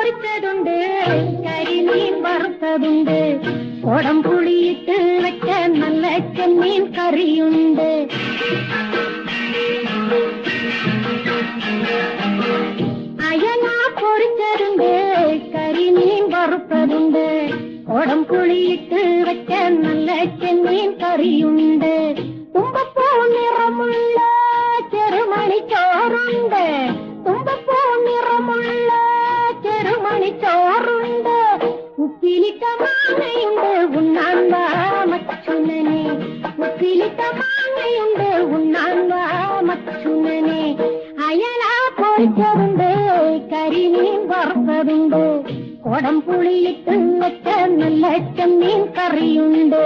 പൊരിച്ചതുണ്ട്, കരിമീൻ വറുത്തതുണ്ട്, കുടംപുളിയിട്ട് വെച്ച നല്ല ചെമ്മീൻ കറിയുണ്ട്. അയല പൊരിച്ചതുണ്ട്, കരിമീൻ വറുത്തതുണ്ട്, കുടംപുളിയിട്ട് വെച്ച നല്ല ചെമ്മീൻ കറിയുണ്ട്. തുമ്പപ്പൂ നിറമുള്ള ചെറുമണിച്ചോറുണ്ട്, തുമ്പപ്പൂ നിറമുള്ള ചെറുമണിച്ചോറുണ്ട്. ഉപ്പിലിട്ട മാങ്ങയുണ്ട് ഉണ്ണാൻ വാ മച്ചുനനെ, ഉപ്പിലിട്ട മാങ്ങയുണ്ട് ഉണ്ണാൻ വാ മച്ചുനനെ. അയല പൊരിച്ചതുണ്ട്, കരിമീൻ വറുത്തതുണ്ട്, കുടംപുളിയിട്ട് വെച്ച നല്ല ചെമ്മീൻ കറിയുണ്ട്.